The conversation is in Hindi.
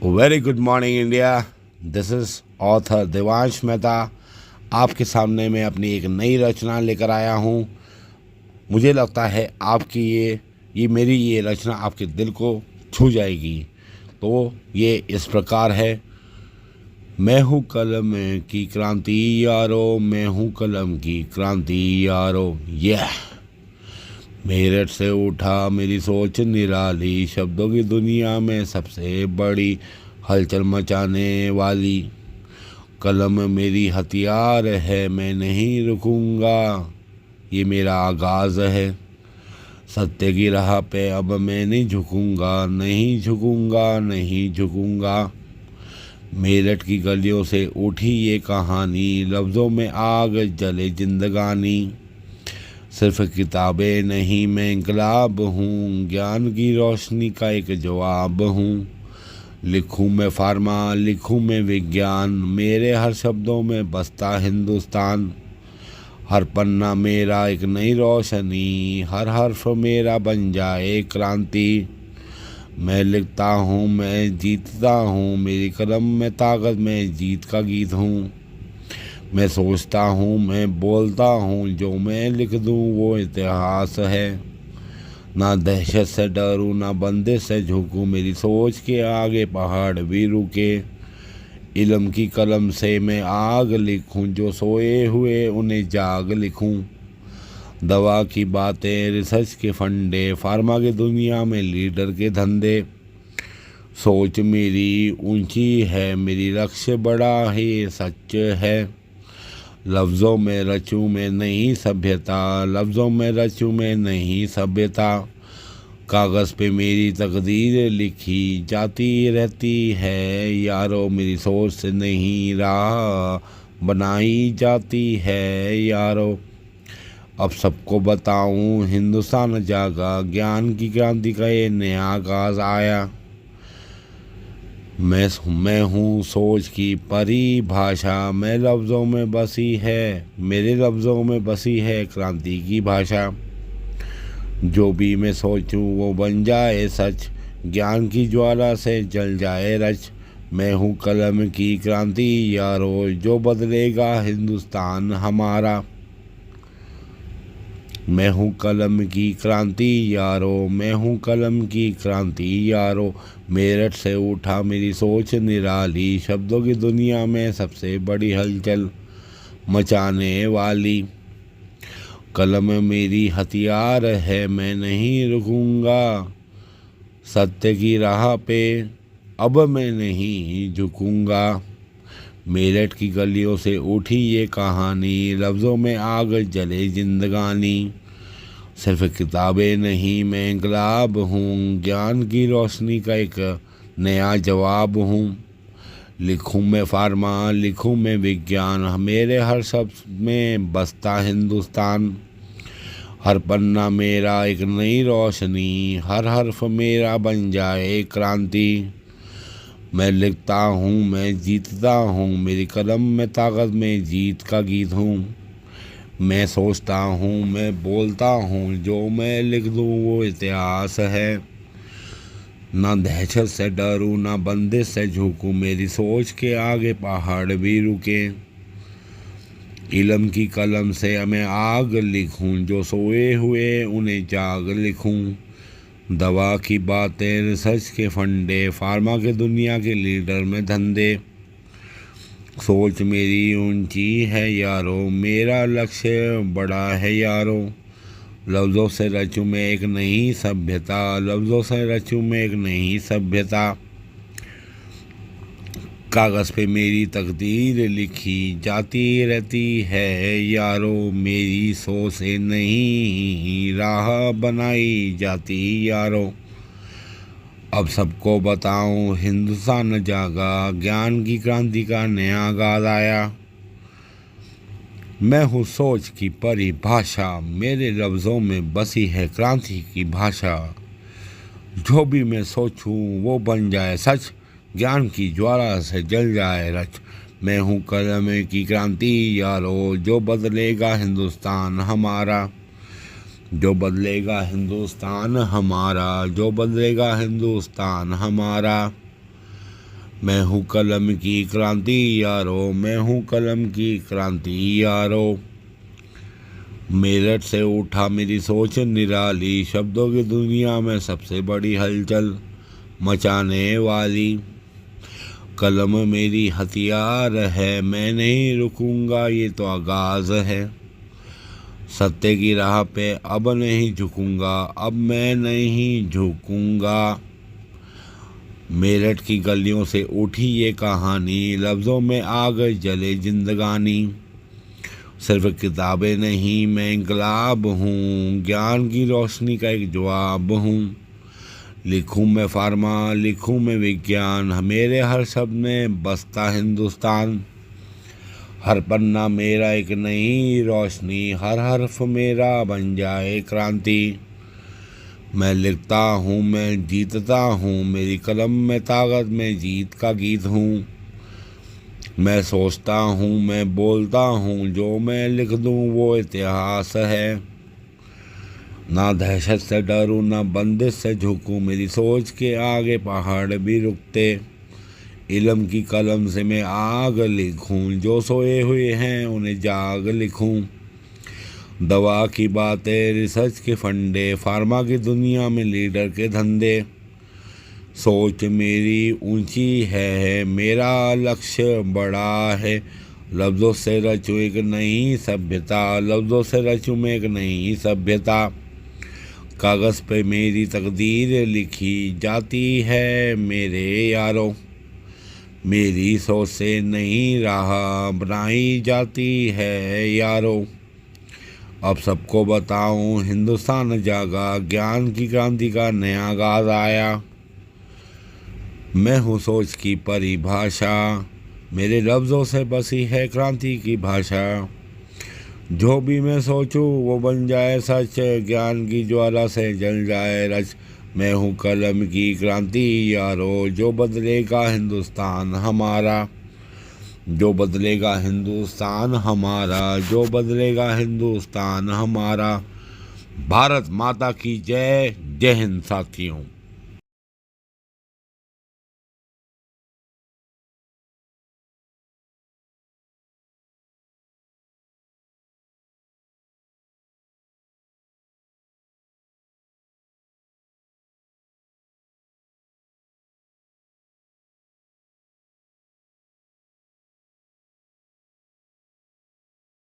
Very good morning India. This is author Devansh Mehta. आपके सामने मैं अपनी एक नई रचना लेकर आया हूँ। मुझे लगता है आपकी ये मेरी ये रचना आपके दिल को छू जाएगी। तो ये इस प्रकार है। मैं हूँ कलम की क्रांति यारो, मैं हूँ कलम की क्रांति यारो। मेरठ से उठा मेरी सोच निराली, शब्दों की दुनिया में सबसे बड़ी हलचल मचाने वाली। कलम मेरी हथियार है, मैं नहीं रुकूंगा, ये मेरा आगाज़ है। सत्य की राह पे अब मैं नहीं झुकूंगा, नहीं झुकूंगा, नहीं झुकूंगा। मेरठ की गलियों से उठी ये कहानी, लफ्ज़ों में आग जले जिंदगानी। सिर्फ किताबें नहीं, मैं इंकलाब हूँ, ज्ञान की रोशनी का एक जवाब हूँ। लिखूँ मैं फार्मा, लिखूँ मैं विज्ञान, मेरे हर शब्दों में बसता हिंदुस्तान। हर पन्ना मेरा एक नई रोशनी, हर हर्फ मेरा बन जाए क्रांति। मैं लिखता हूँ, मैं जीतता हूँ, मेरी कलम में ताकत, मैं जीत का गीत हूँ। मैं सोचता हूँ, मैं बोलता हूँ, जो मैं लिख दूँ वो इतिहास है। ना दहशत से डरूँ, ना बंदिश से झुकूँ, मेरी सोच के आगे पहाड़ भी रुके। इल्म की कलम से मैं आग लिखूँ, जो सोए हुए उन्हें जाग लिखूँ। दवा की बातें, रिसर्च के फंडे, फार्मा की दुनिया में लीडर के धंधे। सोच मेरी ऊंची है, मेरी लक्ष्य बड़ा है, सच है। लफ्ज़ों में रचूं मैं नई सभ्यता, लफ्ज़ों में रचूं मैं नई सभ्यता। कागज़ पे मेरी तकदीर लिखी जाती रहती है यारो, मेरी सोच से नहीं राह बनाई जाती है यारो। अब सबको बताऊं, हिंदुस्तान जागा, ज्ञान की क्रांति का ये नया आगाज़ आया। मैं हूँ सोच की परिभाषा, मैं लफ्ज़ों में बसी है, मेरे लफ्ज़ों में बसी है क्रांति की भाषा। जो भी मैं सोचूं वो बन जाए सच, ज्ञान की ज्वाला से जल जाए रच। मैं हूँ कलम की क्रांति यारो, जो बदलेगा हिंदुस्तान हमारा। मैं हूँ कलम की क्रांति यारो, मैं हूँ कलम की क्रांति यारो। मेरठ से उठा मेरी सोच निराली, शब्दों की दुनिया में सबसे बड़ी हलचल मचाने वाली। कलम मेरी हथियार है, मैं नहीं रुकूंगा, सत्य की राह पे अब मैं नहीं झुकूंगा। मेरठ की गलियों से उठी ये कहानी, लफ्ज़ों में आग जले जिंदगानी। सिर्फ किताबें नहीं, मैं इंकलाब हूँ, ज्ञान की रोशनी का एक नया जवाब हूँ। लिखूँ मैं फार्मा, लिखूँ मैं विज्ञान, मेरे हर शब्द में बसता हिंदुस्तान। हर पन्ना मेरा एक नई रोशनी, हर हर्फ मेरा बन जाए क्रांति। मैं लिखता हूँ, मैं जीतता हूँ, मेरी कलम में ताकत, में जीत का गीत हूँ। मैं सोचता हूँ, मैं बोलता हूँ, जो मैं लिख दूँ वो इतिहास है। ना दहशत से डरूँ, ना बंदिश से झुकूँ, मेरी सोच के आगे पहाड़ भी रुके। इल्म की कलम से मैं आग लिखूं, जो सोए हुए उन्हें जाग लिखूं। दवा की बातें, रिसर्च के फंडे, फार्मा के दुनिया के लीडर में धंधे। सोच मेरी ऊंची है यारो, मेरा लक्ष्य बड़ा है यारो। लफ्ज़ों से रचूं मैं एक नई सभ्यता, लफ्ज़ों से रचूं मैं एक नई सभ्यता। कागज़ पे मेरी तकदीर लिखी जाती रहती है यारो, मेरी सोच से नहीं राह बनाई जाती यारो। अब सबको बताऊं, हिंदुस्तान जागा, ज्ञान की क्रांति का नया आगाज़ आया। मैं हूँ सोच की परिभाषा, मेरे लफ्ज़ों में बसी है क्रांति की भाषा। जो भी मैं सोचूं वो बन जाए सच, ज्ञान की ज्वाला से जल जाए रच। मैं हूँ कलम की क्रांति यारो, जो बदलेगा हिंदुस्तान हमारा। जो बदलेगा हिंदुस्तान हमारा, जो बदलेगा हिंदुस्तान हमारा। मैं हूँ कलम की क्रांति यारो, मैं हूँ कलम की क्रांति यारो। मेरठ से उठा मेरी सोच निराली, शब्दों की दुनिया में सबसे बड़ी हलचल मचाने वाली। कलम मेरी हथियार है, मैं नहीं रुकूंगा, ये तो आगाज़ है। सत्य की राह पे अब नहीं झुकूंगा, अब मैं नहीं झुकूंगा। मेरठ की गलियों से उठी ये कहानी, लफ्ज़ों में आग जले जिंदगानी। सिर्फ किताबें नहीं, मैं इंकलाब हूँ, ज्ञान की रोशनी का एक जवाब हूँ। लिखूँ मैं फार्मा, लिखूँ मैं विज्ञान, मेरे हर शब्द में बसता हिंदुस्तान। हर पन्ना मेरा एक नई रोशनी, हर हर्फ मेरा बन जाए क्रांति। मैं लिखता हूँ, मैं जीतता हूँ, मेरी कलम में ताकत, मैं जीत का गीत हूँ। मैं सोचता हूँ, मैं बोलता हूँ, जो मैं लिख दूँ वो इतिहास है। ना दहशत से डरूँ, ना बंदिश से झुकूँ, मेरी सोच के आगे पहाड़ भी रुकते। इल्म की कलम से मैं आग लिखूँ, जो सोए हुए हैं उन्हें जाग लिखूँ। दवा की बातें, रिसर्च के फंडे, फार्मा की दुनिया में लीडर के धंधे। सोच मेरी ऊंची है, मेरा लक्ष्य बड़ा है। लफ्ज़ों से रचूँ एक नई सभ्यता, लफ्ज़ों से रचूँ मैं एक नई सभ्यता। कागज़ पे मेरी तकदीर लिखी जाती है मेरे यारों। मेरी सोच से नई राह बनाई जाती है यारों। अब सबको बताऊं, हिंदुस्तान जागा, ज्ञान की क्रांति का नया आगाज आया। मैं हूँ सोच की परिभाषा, मेरे लफ्ज़ों से बसी है क्रांति की भाषा। जो भी मैं सोचूं वो बन जाए सच, ज्ञान की ज्वाला से जल जाए रच। मैं हूँ कलम की क्रांति यारो, जो बदलेगा हिंदुस्तान हमारा, जो बदलेगा हिंदुस्तान हमारा, जो बदलेगा हिंदुस्तान हमारा। भारत माता की जय। जय हिंद साथियों।